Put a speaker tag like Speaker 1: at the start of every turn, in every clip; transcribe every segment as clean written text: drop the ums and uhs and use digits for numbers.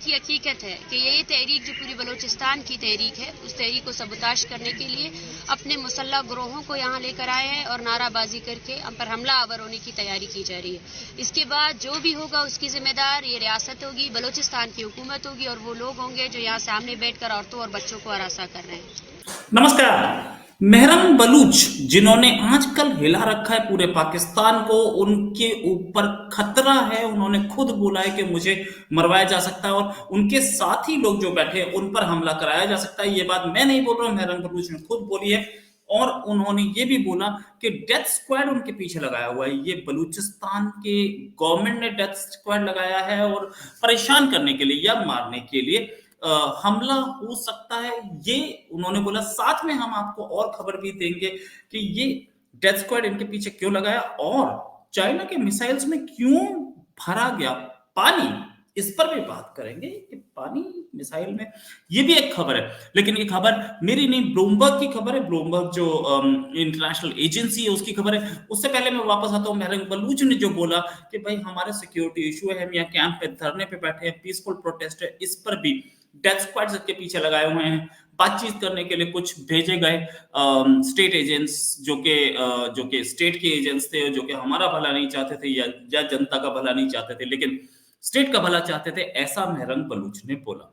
Speaker 1: की हकीकत है कि ये तहरीक जो पूरी बलूचिस्तान की तहरीक है, उस तहरीक को सबूताश करने के लिए अपने मुसल्लह ग्रोहों को यहाँ लेकर आए हैं और नाराबाजी करके हम पर हमला आवर होने की तैयारी की जा रही है। इसके बाद जो भी होगा उसकी जिम्मेदार ये रियासत होगी, बलूचिस्तान की हुकूमत होगी और वो लोग होंगे जो यहाँ सामने बैठकर औरतों और बच्चों को हरासा कर रहे हैं।
Speaker 2: नमस्कार। मेहरम बलूच जिन्होंने आजकल हिला रखा है पूरे पाकिस्तान को, उनके ऊपर खतरा है। उन्होंने खुद बोला है कि मुझे मरवाया जा सकता है और उनके साथी लोग जो बैठे हैं उन पर हमला कराया जा सकता है। ये बात मैं नहीं बोल रहा हूं, मेहरम बलूच ने खुद बोली है। और उन्होंने ये भी बोला कि डेथ स्क्वाड उनके पीछे लगाया हुआ है। ये बलूचिस्तान के गवर्नमेंट ने डेथ स्क्वाड लगाया है और परेशान करने के लिए या मारने के लिए हमला हो सकता है, ये उन्होंने बोला। साथ में हम आपको और खबर भी देंगे कि ये डेथ स्क्वाड इनके पीछे क्यों लगाया और चाइना के मिसाइल्स में क्यों भरा गया पानी, इस पर भी बात करेंगे कि पानी मिसाइल में, ये भी एक खबर है। लेकिन ये खबर मेरी नहीं, ब्लूमबर्ग की खबर है। ब्लूमबर्ग जो इंटरनेशनल एजेंसी है उसकी खबर है। उससे पहले मैं वापस आता हूं, मेहरम बलूच ने जो बोला कि भाई हमारे सिक्योरिटी इशू है, हम यहाँ कैंप पे धरने पे बैठे हैं, पीसफुल प्रोटेस्ट है, इस पर भी डेथ स्क्वाड के पीछे लगाए हुए हैं। बातचीत करने के लिए कुछ भेजे गए स्टेट एजेंट्स जो के स्टेट के एजेंट्स थे, जो कि हमारा भला नहीं चाहते थे या जनता का भला नहीं चाहते थे, लेकिन स्टेट का भला चाहते थे, ऐसा मेहरम बलूच ने बोला।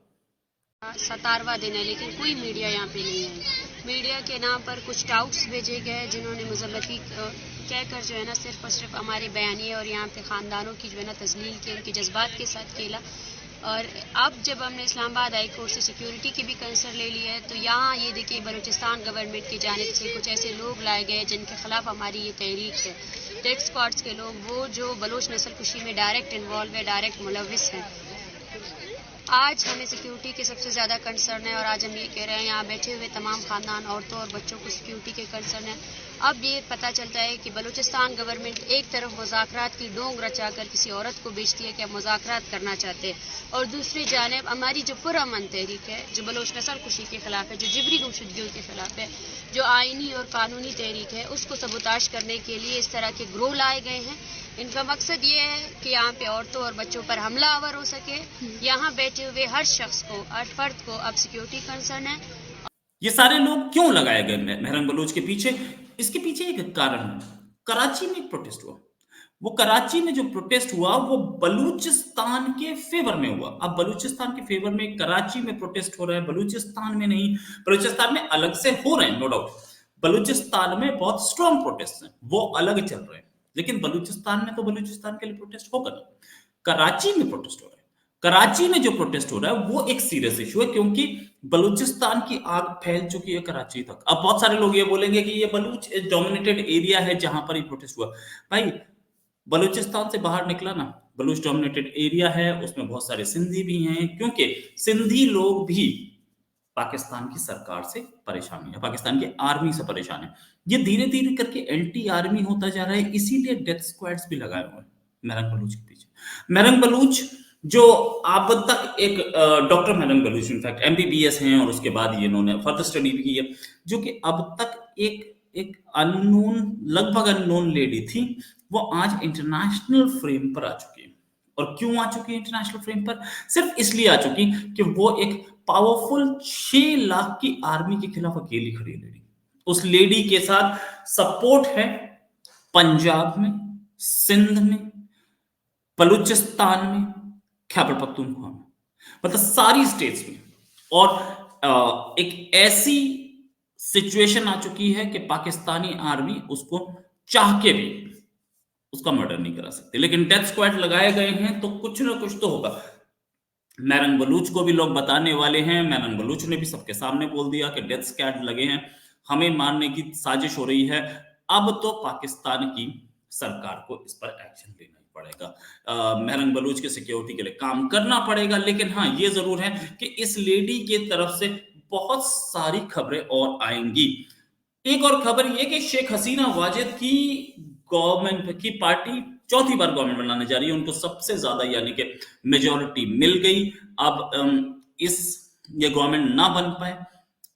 Speaker 1: 17वां दिन है लेकिन कोई मीडिया यहाँ पे नहीं है। मीडिया के नाम पर कुछ टाउट्स भेजे गए जिन्होंने मुज़म्मती कहकर जो है ना सिर्फ और सिर्फ हमारे बयानिए और यहाँ पे ख़ानदानों की जो है ना तजलील की, उनके जज्बात के साथ खेला। और अब जब हमने इस्लामाबाद हाई कोर्ट से सिक्योरिटी की भी कंसर्न ले लिया है तो यहाँ ये देखिए बलूचिस्तान गवर्नमेंट की जानिब से कुछ ऐसे लोग लाए गए जिनके खिलाफ हमारी ये तहरीक है। डेथ स्क्वाड्स के लोग, वो जो बलोच नस्ल कुशी में डायरेक्ट इन्वॉल्व है, डायरेक्ट मुलविस हैं। आज हमें सिक्योरिटी के सबसे ज़्यादा कंसर्न है और आज हम ये कह रहे हैं यहाँ बैठे हुए तमाम खानदान, औरतों और बच्चों को सिक्योरिटी के कंसर्न है। अब ये पता चलता है कि बलूचिस्तान गवर्नमेंट एक तरफ मुज़ाकरात की डोंग रचाकर किसी औरत को बेचती है कि हम मुज़ाकरात करना चाहते हैं, और दूसरी जानिब हमारी जो पुरअमन तहरीक है, जो बलोच नस्ल कुशी के खिलाफ है, जो जिबरी गुमशुदगियों के खिलाफ है, जो आइनी और कानूनी तहरीक है, उसको सबूताश करने के लिए इस तरह के ग्रोह लाए गए हैं। इनका मकसद ये है कि यहाँ पे औरतों और बच्चों पर हमला आवर हो सके। यहाँ बैठे हुए हर शख्स को, हर फर्द को अब सिक्योरिटी कंसर्न है।
Speaker 2: ये सारे लोग क्यों लगाए गए मेहरम बलूच के पीछे? इसके पीछे एक कारण है। कराची में एक प्रोटेस्ट हुआ। वो कराची में जो प्रोटेस्ट हुआ वो बलूचिस्तान के फेवर में हुआ। अब बलूचिस्तान के फेवर में कराची में प्रोटेस्ट हो रहा है, बलूचिस्तान में नहीं। बलूचिस्तान में अलग से हो रहे हैं, नो डाउट। बलूचिस्तान में बहुत स्ट्रॉन्ग प्रोटेस्ट हैं, वो अलग चल रहे हैं। लेकिन बलूचिस्तान में तो बलूचिस्तान के लिए प्रोटेस्ट होगा ना। कराची में प्रोटेस्ट हो रहा है। कराची में जो प्रोटेस्ट हो रहा है वो एक सीरियस इशू है, क्योंकि बलूचिस्तान की आग फैल चुकी है कराची तक। अब बहुत सारे लोग ये बोलेंगे कि ये बलूच डोमिनेटेड एरिया है जहां पर ये प्रोटेस्ट हुआ। भाई, बलूचिस्तान से बाहर निकला ना, बलूच डोमिनेटेड एरिया है, उसमें बहुत सारे सिंधी भी हैं, क्योंकि सिंधी लोग भी पाकिस्तान की सरकार से परेशान है, पाकिस्तान की आर्मी से परेशान है। ये धीरे धीरे करके एंटी आर्मी होता जा रहा है, इसीलिए डेथ स्क्वाड्स भी लगाए हुए हैं मेरंग बलूच के पीछे। मेरंग बलूच जो अब तक एक डॉक्टर मेरंग बलूच इनफैक्ट एमबीबीएस हैं और उसके बाद ये इन्होंने फर्दर स्टडी भी की है, जो कि अब तक एक एक अननोन, लगभग अननोन लेडी थी, वो आज इंटरनेशनल फ्रेम पर आ चुकी है। और क्यों आ चुकी है इंटरनेशनल फ्रेम पर? सिर्फ इसलिए आ चुकी कि वो एक पावरफुल 6 लाख की आर्मी के खिलाफ अकेली खड़ी है लेडी। उस लेडी के साथ सपोर्ट है पंजाब में, सिंध में, बलूचिस्तान में, खैबर पख्तूनख्वा में, मतलब सारी स्टेट्स में। और एक ऐसी सिचुएशन आ चुकी है कि पाकिस्तानी आर्मी उसको चाह के भी उसका मर्डर नहीं करा सकती। लेकिन डेथ स्क्वाड लगाए गए हैं तो कुछ ना कुछ तो होगा। मेरंग बलूच को भी लोग बताने वाले हैं। मेरंग बलूच ने भी सबके सामने बोल दिया कि डेथ स्क्वाड लगे हैं, हमें मारने की साजिश हो रही है। अब तो पाकिस्तान की सरकार को इस पर एक्शन लेना ही पड़ेगा। मेरंग बलूच के सिक्योरिटी के लिए काम करना पड़ेगा। लेकिन हाँ, ये जरूर है कि इस लेडी के तरफ से बहुत सारी खबरें और आएंगी। एक और खबर यह कि शेख हसीना वाजिद की गवर्नमेंट की पार्टी चौथी बार गवर्नमेंट बनाने जा रही है। उनको सबसे ज्यादा यानी कि मेजॉरिटी मिल गई। अब ये गवर्नमेंट ना बन पाए,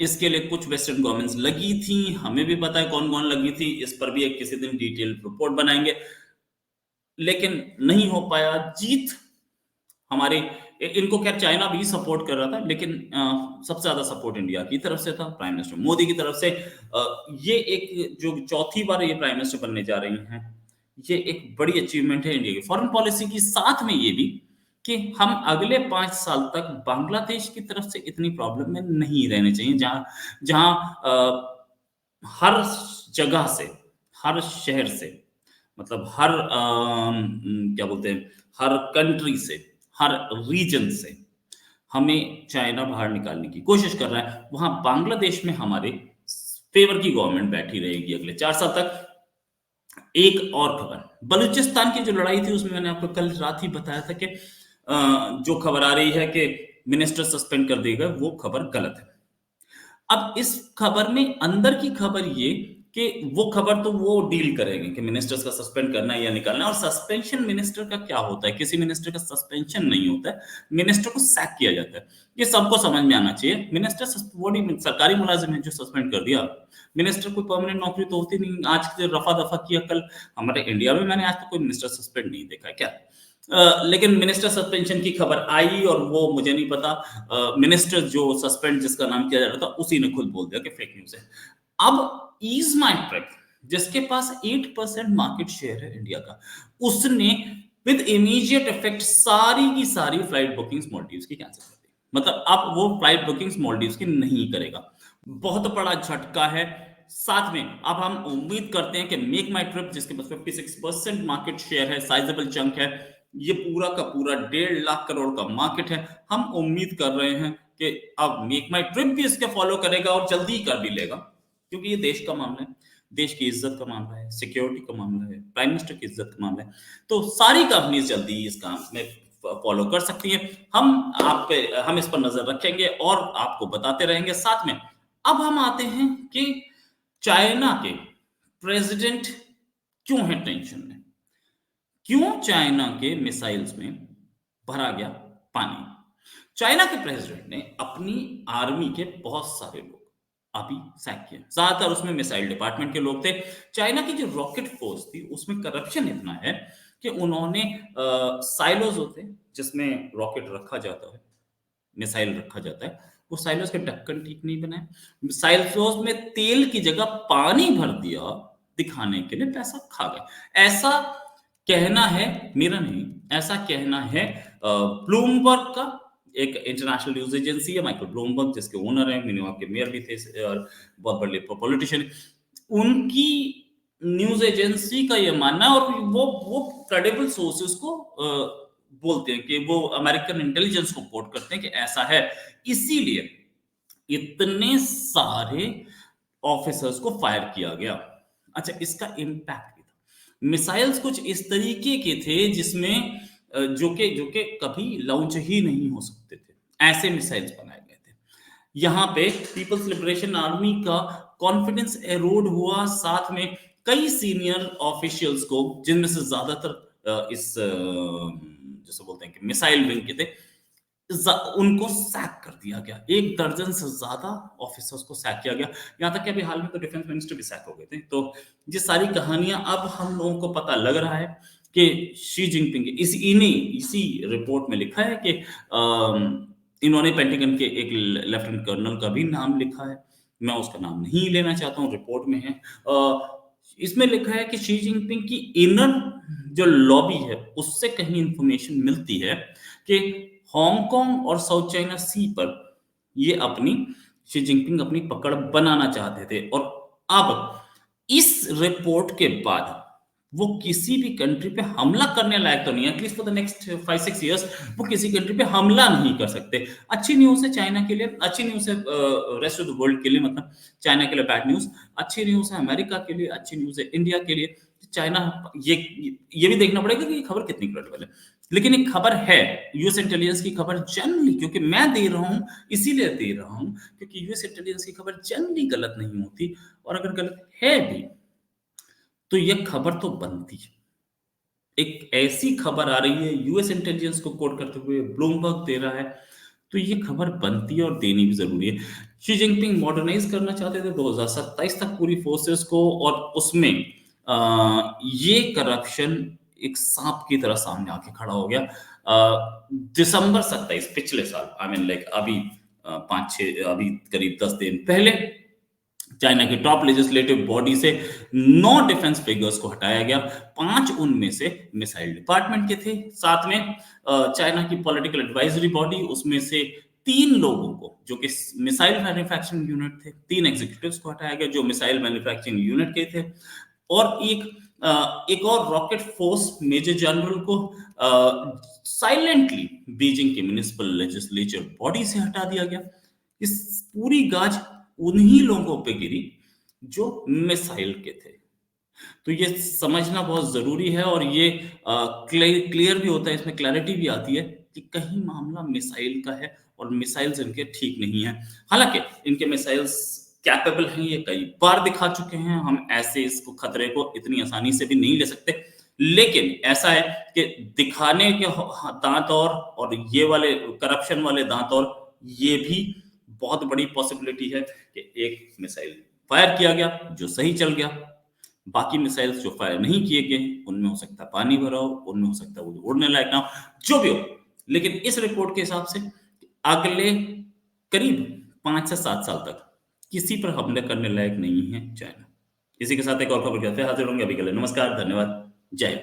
Speaker 2: इसके लिए कुछ वेस्टर्न गवर्नमेंट्स लगी थी। हमें भी पता है कौन कौन लगी थी, इस पर भी एक किसी दिन डिटेल रिपोर्ट बनाएंगे, लेकिन नहीं हो पाया। जीत हमारे इनको खैर चाइना भी सपोर्ट कर रहा था, लेकिन सबसे ज्यादा सपोर्ट इंडिया की तरफ से था, प्राइम मिनिस्टर मोदी की तरफ से। ये एक जो चौथी बार ये प्राइम मिनिस्टर बनने जा रही हैं, ये एक बड़ी अचीवमेंट है इंडिया की फॉरेन पॉलिसी की। साथ में ये भी कि हम अगले 5 साल तक बांग्लादेश की तरफ से इतनी प्रॉब्लम में नहीं रहने चाहिए, जहां जहां हर जगह से, हर शहर से, मतलब हर क्या बोलते हैं, हर कंट्री से, हर रीजन से हमें चाइना बाहर निकालने की कोशिश कर रहा है। वहां बांग्लादेश में हमारे फेवर की गवर्नमेंट बैठी रहेगी अगले 4 साल तक। एक और खबर, बलूचिस्तान की जो लड़ाई थी उसमें मैंने आपको कल रात ही बताया था कि जो खबर आ रही है कि मिनिस्टर सस्पेंड कर दिए गए, वो खबर गलत है। अब इस खबर में अंदर की खबर ये कि वो खबर तो वो डील करेंगे कि मिनिस्टर्स का सस्पेंड करना है या निकालना है। और सस्पेंशन मिनिस्टर का क्या होता है, किसी मिनिस्टर का सस्पेंशन नहीं होता है, मिनिस्टर को सैक किया जाता है। ये सबको समझ में आना चाहिए। मिनिस्टर वो नहीं, सरकारी मुलाजिम है जो सस्पेंड कर दिया, मिनिस्टर कोई परमानेंट नौकरी तो होती नहीं। आज रफा दफा किया कल, हमारे इंडिया में मैंने आज तक कोई मिनिस्टर सस्पेंड नहीं देखा क्या। लेकिन मिनिस्टर सस्पेंशन की खबर आई और वो मुझे नहीं पता, मिनिस्टर जो सस्पेंड जिसका नाम किया जा रहा था उसी ने खुद बोल दिया कि फेक न्यूज है। अब ईज माई ट्रिप, जिसके पास 8% मार्केट शेयर है इंडिया का, उसने विद इमीडिएट इफेक्ट सारी की सारी फ्लाइट बुकिंग्स मालदीव्स की कैंसिल कर दी। मतलब अब वो फ्लाइट बुकिंग्स मालदीव्स की नहीं करेगा। बहुत बड़ा झटका है। साथ में अब हम उम्मीद करते हैं कि मेक माई ट्रिप, जिसके पास 56% मार्केट शेयर है, साइजेबल चंक है, ये पूरा का पूरा 1.5 लाख करोड़ का मार्केट है। हम उम्मीद कर रहे हैं कि अब मेक माई ट्रिप भी इसके फॉलो करेगा और जल्दी ही कर भी लेगा, क्योंकि ये देश का मामला है, देश की इज्जत का मामला है, सिक्योरिटी का मामला है, प्राइम मिनिस्टर की इज्जत का मामला है। तो सारी कंपनीज जल्दी इस काम में फॉलो कर सकती हैं। हम इस पर नजर रखेंगे और आपको बताते रहेंगे साथ में। अब हम आते हैं कि चाइना के प्रेसिडेंट क्यों है टेंशन में, क्यों चाइना के मिसाइल्स में भरा गया पानी। चाइना के प्रेसिडेंट ने अपनी आर्मी के बहुत सारे लोग अभी सैक किए, ज्यादातर उसमें मिसाइल डिपार्टमेंट के लोग थे। चाइना की जो रॉकेट फोर्स थी उसमें करप्शन इतना है कि उन्होंने साइलोज होते जिसमें रॉकेट रखा जाता है, मिसाइल रखा जाता है, वो साइलोज के ढक्कन ठीक नहीं बनाए, साइलोज में तेल की जगह पानी भर दिया, दिखाने के लिए पैसा खा गए। ऐसा कहना है, मेरा नहीं, ऐसा कहना है ब्लूमबर्ग का, एक इंटरनेशनल न्यूज एजेंसी है, माइकल ब्लूमबर्ग, जिसके ओनर हैं, न्यूयॉर्क के मेयर भी थे और बहुत बड़े पॉलिटिशियन। उनकी न्यूज एजेंसी का ये मानना है, और वो क्रेडिबल सोर्सेस को बोलते हैं कि वो अमेरिकन इंटेलिजेंस को कोट करते हैं कि ऐसा है, इसीलिए इतने सारे ऑफिसर्स को फायर किया गया। अच्छा, इसका इम्पैक्ट भी था। मिसाइल्स कुछ इस तरीके के थे जिसमें जो के कभी लॉन्च ही नहीं हो सकते थे, ऐसे मिसाइल्स बनाए गए थे। यहाँ पे पीपल्स लिबरेशन आर्मी का कॉन्फिडेंस एरोड हुआ, साथ में कई सीनियर ऑफिशियल्स को, जिनमें से ज्यादातर इस जैसे बोलते हैं कि मिसाइल विंग के थे, उनको सैक कर दिया गया। 1 दर्जन से ज्यादा ऑफिसर्स को सैक किया गया। यहां तक कि अभी हाल में तो डिफेंस मिनिस्टर भी सैक हो गए थे। तो ये सारी कहानियां अब हम लोगों को पता लग रहा है कि शी जिनपिंग, इसी रिपोर्ट में लिखा है कि इन्होंने पेंटागन के एक लेफ्टिनेंट कर्नल का भी नाम लिखा है, मैं उसका नाम नहीं लेना चाहता हूँ, रिपोर्ट में है। इसमें लिखा है कि शी जिनपिंग की इनर जो लॉबी है उससे कहीं इंफॉर्मेशन मिलती है कि हांगकांग और साउथ चाइना सी पर ये अपनी, शी जिनपिंग अपनी पकड़ बनाना चाहते थे। और अब इस रिपोर्ट के बाद वो किसी भी कंट्री पे हमला करने लायक तो नहीं है, at least for the next 5-6 years वो किसी कंट्री पे हमला नहीं कर सकते। अच्छी न्यूज है चाइना के लिए, अच्छी न्यूज है रेस्ट ऑफ द वर्ल्ड के लिए, मतलब चाइना के लिए बैड न्यूज, अच्छी न्यूज है अमेरिका के लिए, अच्छी न्यूज है इंडिया के लिए। चाइना, ये भी देखना पड़ेगा कि ये खबर कितनी क्रेडिबल है, लेकिन एक खबर है, यूएस इंटेलिजेंस की खबर जनरली, क्योंकि मैं दे रहा हूं इसीलिए दे रहा हूं क्योंकि यूएस इंटेलिजेंस की खबर जनरली गलत नहीं होती, और अगर गलत है भी तो यह खबर तो बनती है। एक ऐसी खबर आ रही है यूएस इंटेलिजेंस को कोट करते हुए, ब्लूमबर्ग दे रहा है, तो ये खबर बनती है और देनी भी जरूरी है। शी जिनपिंग मॉडर्नाइज करना चाहते थे 2027 तक पूरी फोर्सेस को, और उसमें ये करप्शन एक सांप की तरह सामने आके खड़ा हो गया। दिसंबर 27 पिछले साल, आई मीन लाइक अभी 5-6 अभी करीब 10 दिन पहले चाइना की टॉप लेजिस्लेटिव बॉडी से 9 डिफेंस फिगर्स को हटाया गया। 5 उनमें से मिसाइल डिपार्टमेंट के थे। साथ में चाइना की पॉलिटिकल एडवाइजरी बॉडी, उसमें से 3 लोगों को जो कि मिसाइल मैन्युफैक्चरिंग यूनिट थे, 3 एग्जीक्यूटिव्स को हटाया गया जो मिसाइल मैन्युफैक्चरिंग यूनिट के थे, और एक और रॉकेट फोर्स मेजर जनरल को साइलेंटली बीजिंग की म्युनिसिपल लेजिस्लेचर बॉडी से हटा दिया गया। इस पूरी गाज उन्हीं लोगों पे गिरी जो मिसाइल के थे। तो ये समझना बहुत जरूरी है, और ये क्लियर भी होता है, इसमें क्लैरिटी भी आती है कि कहीं मामला मिसाइल का है और मिसाइल्स इनके ठीक नहीं है। हालांकि इनके मिसाइल्स कैपेबल हैं, ये कई बार दिखा चुके हैं, हम ऐसे इसको खतरे को इतनी आसानी से भी नहीं ले सकते। लेकिन ऐसा है कि दिखाने के दांत और ये वाले करप्शन वाले दांत, और ये भी बहुत बड़ी पॉसिबिलिटी है कि एक मिसाइल फायर किया गया जो सही चल गया, बाकी मिसाइल्स जो फायर नहीं किए गए उनमें हो सकता है पानी भरा हो, उनमें हो सकता है वो उड़ने लायक ना हो, जो भी हो। लेकिन इस रिपोर्ट के हिसाब से अगले करीब 5 से 7 साल तक किसी पर हमले करने लायक नहीं है चाइना। इसी के साथ एक और खबर कहते हैं हाजिर होंगे। अभी के लिए नमस्कार, धन्यवाद, जय हिंद।